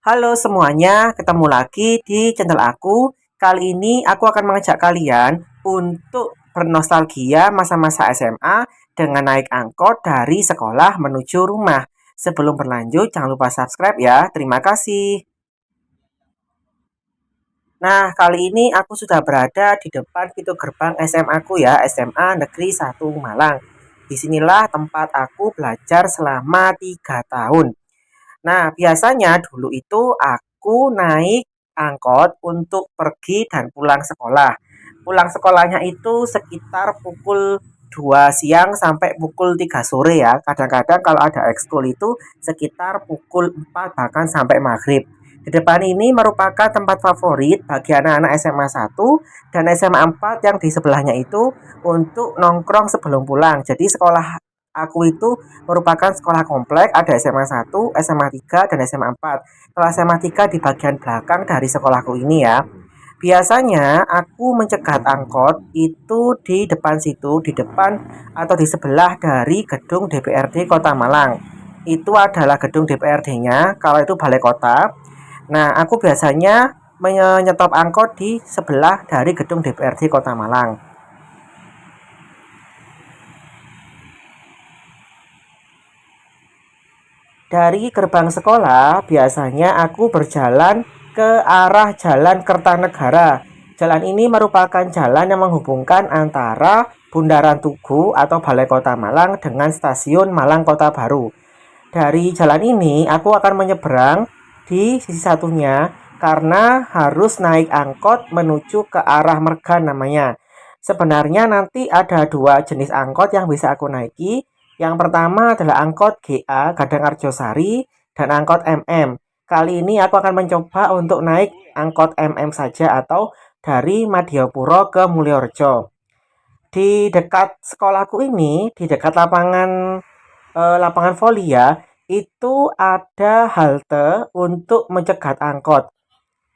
Halo semuanya, ketemu lagi di channel aku. Kali ini aku akan mengajak kalian untuk bernostalgia masa-masa SMA dengan naik angkot dari sekolah menuju rumah. Sebelum berlanjut, jangan lupa subscribe ya. Terima kasih. Nah, kali ini aku sudah berada di depan pintu gerbang SMA aku ya, SMA Negeri 1 Malang. Disinilah tempat aku belajar selama 3 tahun. Nah, biasanya dulu itu aku naik angkot untuk pergi dan pulang sekolah. Pulang sekolahnya itu sekitar pukul 2 siang sampai pukul 3 sore ya. Kadang-kadang kalau ada ekskul itu sekitar pukul 4 bahkan sampai maghrib. Di depan ini merupakan tempat favorit bagi anak-anak SMA 1 dan SMA 4 yang di sebelahnya itu untuk nongkrong sebelum pulang. Jadi sekolah aku itu merupakan sekolah komplek, ada SMA 1, SMA 3, dan SMA 4. Kalau SMA 3 di bagian belakang dari sekolahku ini ya. Biasanya aku mencegat angkot itu di depan situ, di depan atau di sebelah dari gedung DPRD Kota Malang. Itu adalah gedung DPRD-nya, kalau itu balai kota. Nah, aku biasanya menyetop angkot di sebelah dari gedung DPRD Kota Malang. Dari gerbang sekolah, biasanya aku berjalan ke arah Jalan Kertanegara. Jalan ini merupakan jalan yang menghubungkan antara Bundaran Tugu atau Balai Kota Malang dengan Stasiun Malang Kota Baru. Dari jalan ini, aku akan menyeberang di sisi satunya karena harus naik angkot menuju ke arah Mergan namanya. Sebenarnya nanti ada dua jenis angkot yang bisa aku naiki. Yang pertama adalah angkot GA Gadang Arjosari dan angkot MM. Kali ini aku akan mencoba untuk naik angkot MM saja atau dari Madiopuro ke Mulyorejo. Di dekat sekolahku ini, di dekat lapangan voli ya, itu ada halte untuk mencegat angkot.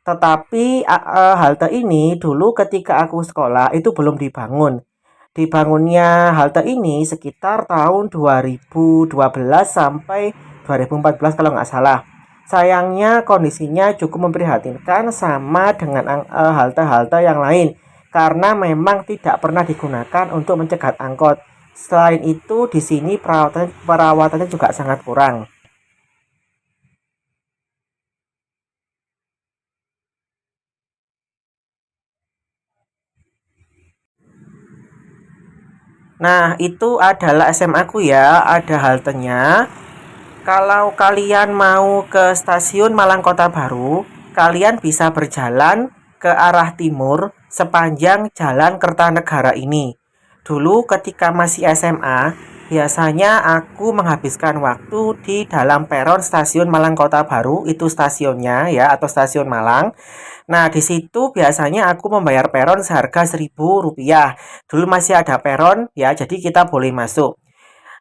Tetapi halte ini dulu ketika aku sekolah itu belum dibangun. Dibangunnya halte ini sekitar tahun 2012 sampai 2014 kalau nggak salah. Sayangnya kondisinya cukup memprihatinkan sama dengan halte-halte yang lain karena memang tidak pernah digunakan untuk mencegat angkot. Selain itu di sini perawatannya juga sangat kurang. Nah, itu adalah SMA ku ya, ada haltenya. Kalau kalian mau ke stasiun Malang Kota Baru, kalian bisa berjalan ke arah timur sepanjang Jalan Kertanegara ini. Dulu ketika masih SMA, biasanya aku menghabiskan waktu di dalam peron stasiun Malang Kota Baru, itu stasiunnya ya atau stasiun Malang. Nah, di situ biasanya aku membayar peron seharga Rp1.000. Dulu masih ada peron ya, jadi kita boleh masuk.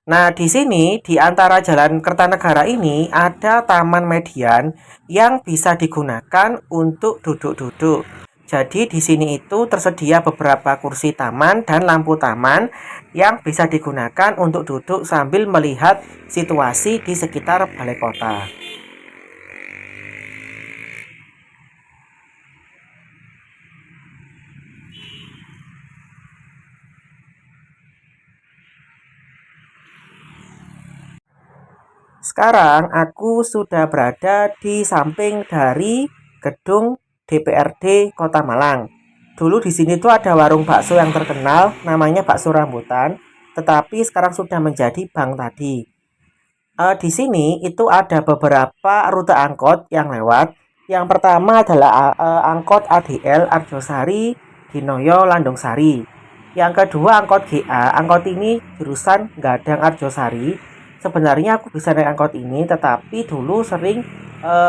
Nah, di sini di antara Jalan Kertanegara ini ada taman median yang bisa digunakan untuk duduk-duduk. Jadi di sini itu tersedia beberapa kursi taman dan lampu taman yang bisa digunakan untuk duduk sambil melihat situasi di sekitar balai kota. Sekarang aku sudah berada di samping dari gedung DPRD Kota Malang. Dulu di sini tuh ada warung bakso yang terkenal, namanya Bakso Rambutan, tetapi sekarang sudah menjadi bank tadi. Di sini itu ada beberapa rute angkot yang lewat. Yang pertama adalah angkot ADL Arjosari, Dinoyo, Landung Sari. Yang kedua angkot GA. Angkot ini jurusan Gadang Arjosari. Sebenarnya aku bisa naik angkot ini, tetapi dulu sering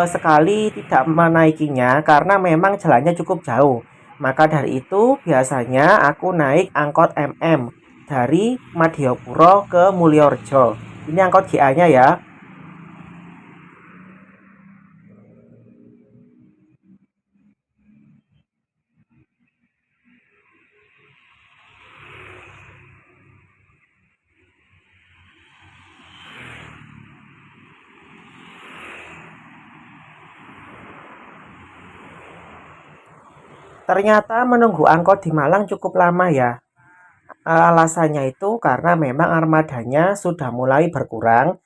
sekali tidak menaikinya karena memang jalannya cukup jauh. Maka dari itu biasanya aku naik angkot MM dari Madiopuro ke Mulyorejo. Ini angkot GA-nya ya. Ternyata menunggu angkot di Malang cukup lama ya. Alasannya itu karena memang armadanya sudah mulai berkurang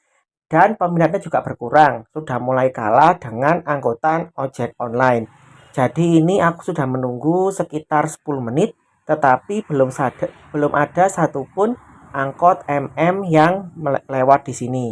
dan peminatnya juga berkurang. Sudah mulai kalah dengan angkutan ojek online. Jadi ini aku sudah menunggu sekitar 10 menit tetapi belum ada satupun angkot MM yang lewat di sini.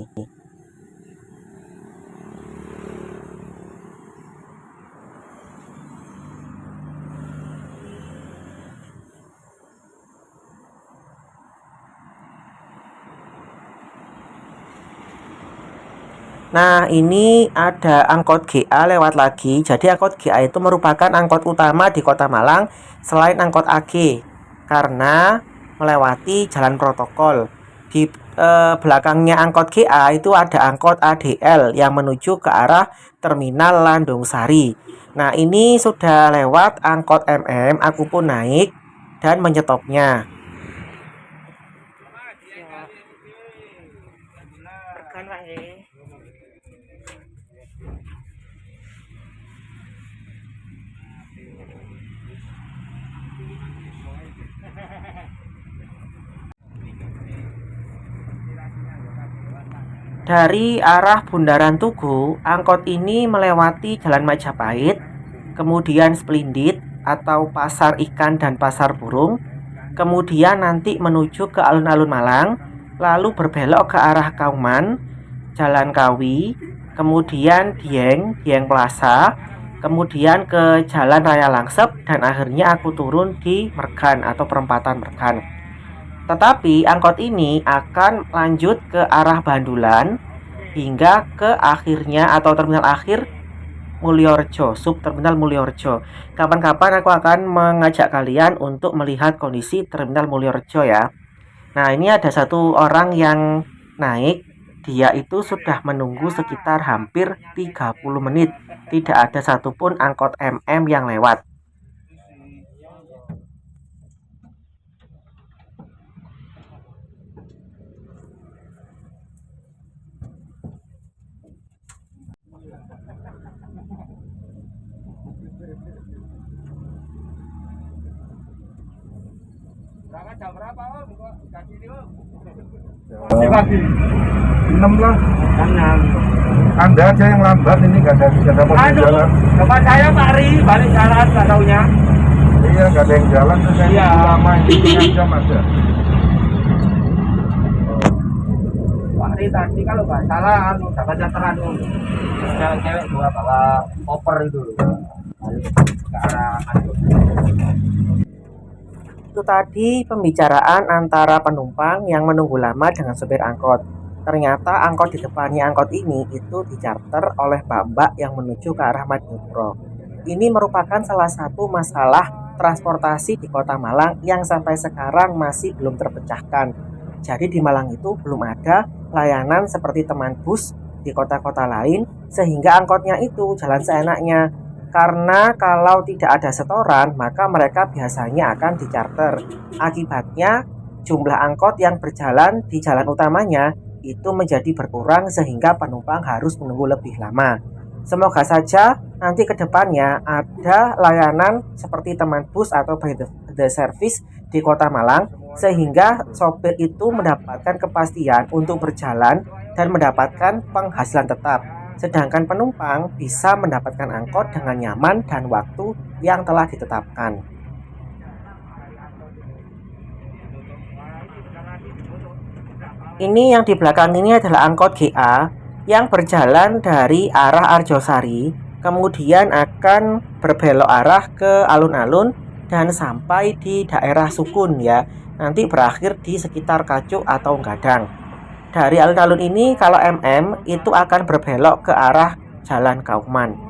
Nah, ini ada angkot GA lewat lagi. Jadi angkot GA itu merupakan angkot utama di Kota Malang selain angkot AG karena melewati jalan protokol. Di belakangnya angkot GA itu ada angkot ADL yang menuju ke arah Terminal Landung Sari. Nah, ini sudah lewat angkot MM, aku pun naik dan menyetopnya. Dari arah Bundaran Tugu, angkot ini melewati Jalan Majapahit, kemudian Splendid atau Pasar Ikan dan Pasar Burung, kemudian nanti menuju ke alun-alun Malang, lalu berbelok ke arah Kauman, Jalan Kawi, kemudian Dieng Plaza, kemudian ke Jalan Raya Langsep, dan akhirnya aku turun di Mergan atau perempatan Mergan. Tetapi angkot ini akan lanjut ke arah Bandulan hingga ke akhirnya atau terminal akhir Mulyorejo, subterminal Mulyorejo. Kapan-kapan aku akan mengajak kalian untuk melihat kondisi terminal Mulyorejo ya. Nah, ini ada satu orang yang naik. Dia itu sudah menunggu sekitar hampir 30 menit. Tidak ada satupun angkot MM yang lewat. Jam berapa om? Kasih ini om. Pagi 6 lah. Anda aja yang lambat, ini nggak ada mobil jalan. Depan saya Pak Ri, balik jalan nggak taunya. Iya, nggak ada yang jalan, terus iya. Lama ini setengah jam aja. Pak Ri tadi kalau nggak salah, dapat jataran cewek dua bawa koper itu, balik ke arah Itu tadi pembicaraan antara penumpang yang menunggu lama dengan supir angkot. Ternyata angkot di depannya angkot ini itu dicarter oleh mbak-mbak yang menuju ke arah Madiopuro. Ini merupakan salah satu masalah transportasi di Kota Malang yang sampai sekarang masih belum terpecahkan. Jadi di Malang itu belum ada layanan seperti teman bus di kota-kota lain sehingga angkotnya itu jalan seenaknya. Karena kalau tidak ada setoran, maka mereka biasanya akan dicharter. Akibatnya, jumlah angkot yang berjalan di jalan utamanya itu menjadi berkurang sehingga penumpang harus menunggu lebih lama. Semoga saja nanti ke depannya ada layanan seperti teman bus atau by the service di Kota Malang, sehingga sopir itu mendapatkan kepastian untuk berjalan dan mendapatkan penghasilan tetap. Sedangkan penumpang bisa mendapatkan angkot dengan nyaman dan waktu yang telah ditetapkan. Ini yang di belakang ini adalah angkot GA yang berjalan dari arah Arjosari, kemudian akan berbelok arah ke alun-alun dan sampai di daerah Sukun ya. Nanti berakhir di sekitar Kacuk atau Gadang. Dari alun-alun ini kalau itu akan berbelok ke arah Jalan Kauman.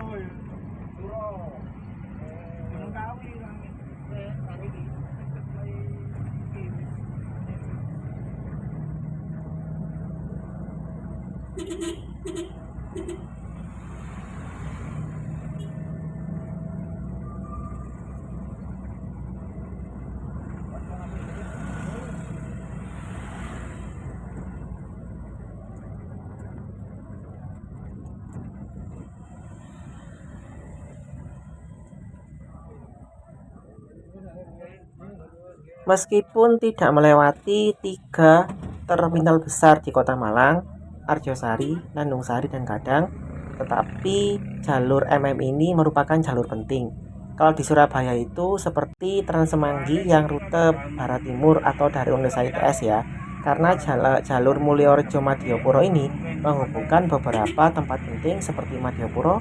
Meskipun tidak melewati 3 terminal besar di Kota Malang, Arjosari, Landungsari, dan Gadang, tetapi jalur ini merupakan jalur penting. Kalau di Surabaya itu seperti Trans Semanggi yang rute Barat Timur atau dari Unesa ITS ya, karena jalur Mulyorejo Madiopuro ini menghubungkan beberapa tempat penting seperti Madiopuro,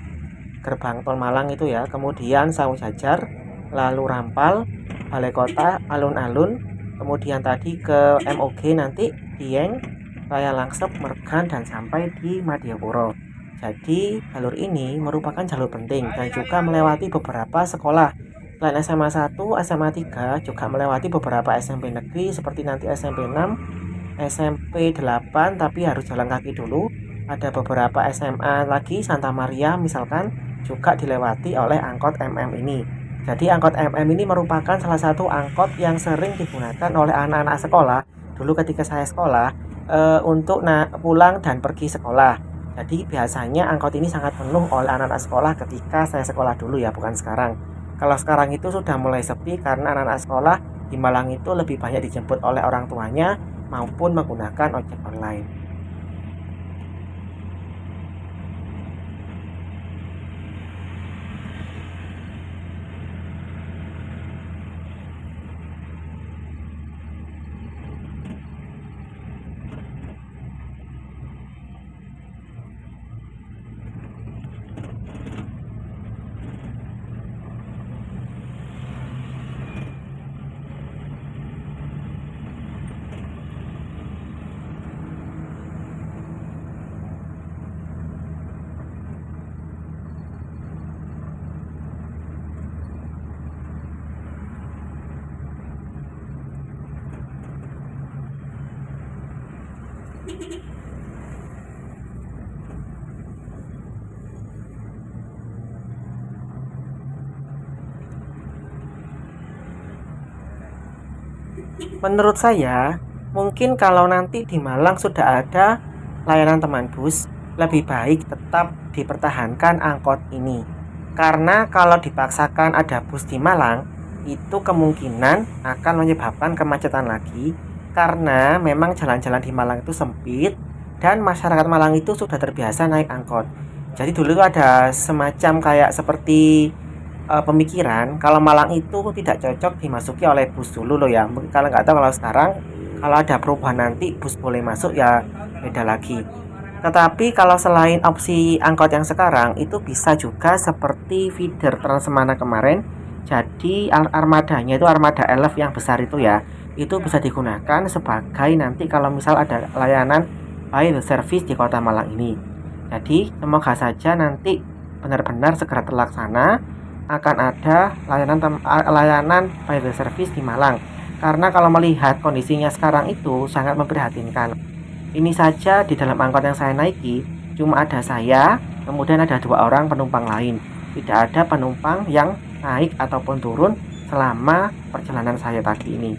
gerbang tol Malang itu ya, kemudian Saung Jajar, lalu Rampal, Balai Kota, alun-alun, kemudian tadi ke MOG, nanti Dieng, Raya Langsep, Mergan, dan sampai di Madiopuro. Jadi jalur ini merupakan jalur penting dan juga melewati beberapa sekolah. Selain SMA 1, SMA 3 juga melewati beberapa SMP negeri seperti nanti SMP 6, SMP 8 tapi harus jalan kaki dulu. Ada beberapa SMA lagi, Santa Maria misalkan, juga dilewati oleh angkot ini. Jadi angkot ini merupakan salah satu angkot yang sering digunakan oleh anak-anak sekolah dulu ketika saya sekolah untuk pulang dan pergi sekolah. Jadi biasanya angkot ini sangat penuh oleh anak-anak sekolah ketika saya sekolah dulu ya, bukan sekarang. Kalau sekarang itu sudah mulai sepi karena anak-anak sekolah di Malang itu lebih banyak dijemput oleh orang tuanya maupun menggunakan ojek online. Menurut saya, mungkin kalau nanti di Malang sudah ada layanan teman bus, lebih baik tetap dipertahankan angkot ini. Karena kalau dipaksakan ada bus di Malang, itu kemungkinan akan menyebabkan kemacetan lagi. Karena memang jalan-jalan di Malang itu sempit dan masyarakat Malang itu sudah terbiasa naik angkot. Jadi dulu itu ada semacam kayak seperti pemikiran kalau Malang itu tidak cocok dimasuki oleh bus dulu loh ya. Mungkin kalau nggak tahu kalau sekarang kalau ada perubahan nanti bus boleh masuk ya, beda lagi. Tetapi kalau selain opsi angkot yang sekarang itu bisa juga seperti feeder Transmana kemarin. Jadi armadanya itu armada Elf yang besar itu ya, itu bisa digunakan sebagai nanti kalau misal ada layanan by the service di Kota Malang ini. Jadi semoga saja nanti benar-benar segera terlaksana, akan ada layanan by the service di Malang. Karena kalau melihat kondisinya sekarang itu sangat memprihatinkan. Ini saja di dalam angkot yang saya naiki cuma ada saya, kemudian ada 2 orang penumpang lain. tidak ada penumpang yang naik ataupun turun selama perjalanan saya tadi ini.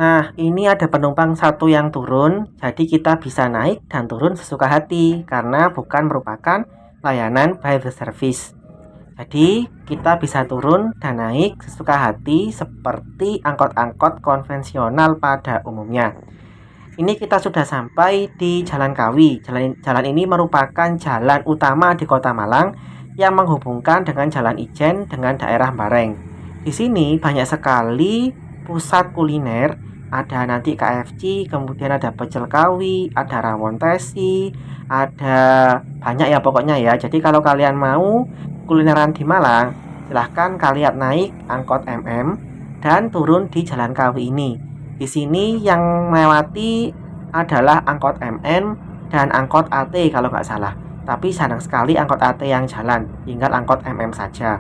Nah, ini ada penumpang satu yang turun, jadi kita bisa naik dan turun sesuka hati karena bukan merupakan layanan by the service. Jadi, kita bisa turun dan naik sesuka hati seperti angkot-angkot konvensional pada umumnya. Ini kita sudah sampai di Jalan Kawi. Jalan ini merupakan jalan utama di Kota Malang yang menghubungkan dengan Jalan Ijen dengan daerah Bareng. Di sini banyak sekali pusat kuliner. Ada nanti KFC, kemudian ada pecel Kawi, ada rawon tesi, ada banyak ya pokoknya ya. Jadi kalau kalian mau kulineran di Malang, silahkan kalian naik angkot MM dan turun di Jalan Kawi ini. Di sini yang melewati adalah angkot MN dan angkot AT kalau nggak salah. Tapi sayang sekali angkot AT yang jalan, tinggal angkot MM saja.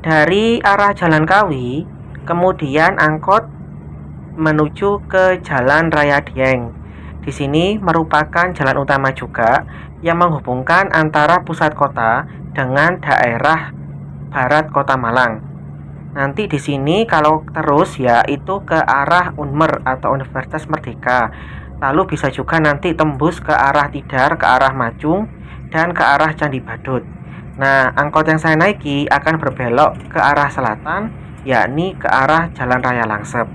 Dari arah Jalan Kawi, kemudian angkot menuju ke Jalan Raya Dieng. Di sini merupakan jalan utama juga yang menghubungkan antara pusat kota dengan daerah barat Kota Malang. Nanti di sini kalau terus ya itu ke arah Unmer atau Universitas Merdeka. Lalu bisa juga nanti tembus ke arah Tidar, ke arah Macung, dan ke arah Candi Badut. Nah, angkot yang saya naiki akan berbelok ke arah selatan, yakni ke arah Jalan Raya Langsep.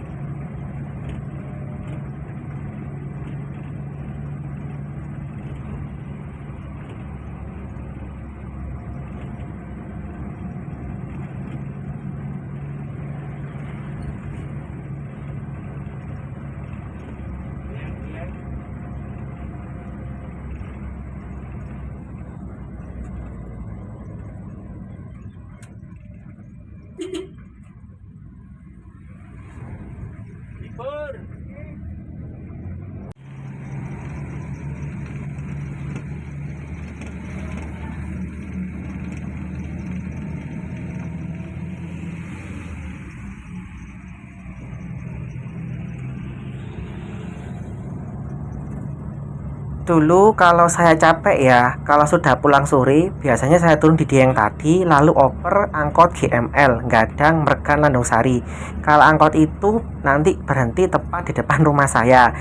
Dulu kalau saya capek ya, kalau sudah pulang sore, biasanya saya turun di Dieng tadi, lalu oper angkot GML, Gadang Mergan Landung Sari. Kalau angkot itu nanti berhenti tepat di depan rumah saya.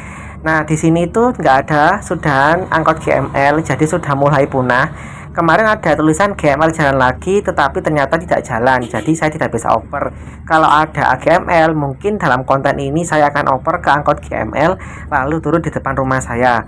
Nah, di sini tuh nggak ada sudahan angkot GML, jadi sudah mulai punah. Kemarin ada tulisan GML jalan lagi, tetapi ternyata tidak jalan, jadi saya tidak bisa oper. Kalau ada AGML, mungkin dalam konten ini saya akan oper ke angkot GML, lalu turun di depan rumah saya.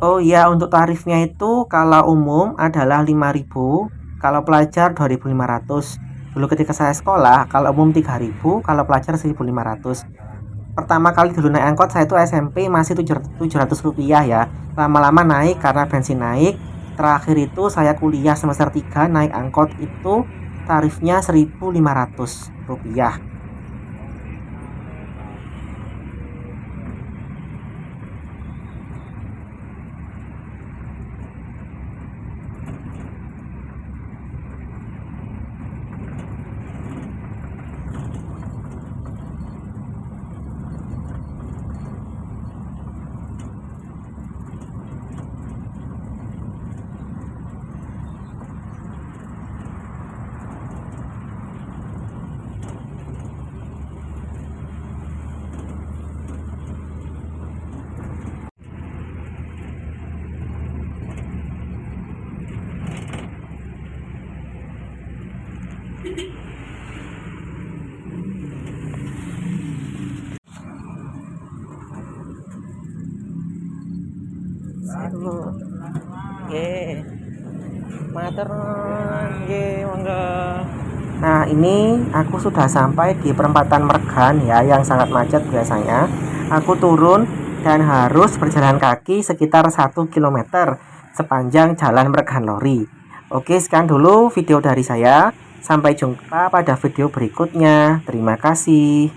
Oh iya, untuk tarifnya itu kalau umum adalah 5.000, kalau pelajar 2.500. Dulu ketika saya sekolah, kalau umum 3.000, kalau pelajar 1.500. Pertama kali dulu naik angkot saya itu SMP masih 700 rupiah ya. Lama-lama naik karena bensin naik. Terakhir itu saya kuliah semester 3 naik angkot itu tarifnya 1.500 rupiah. Nggih. Matur nuwun. Nggih, monggo. Nah, ini aku sudah sampai di perempatan Mergan ya, yang sangat macet biasanya. Aku turun dan harus berjalan kaki sekitar 1 km sepanjang jalan Mergan Lori. Oke, sekian dulu video dari saya. Sampai jumpa pada video berikutnya. Terima kasih.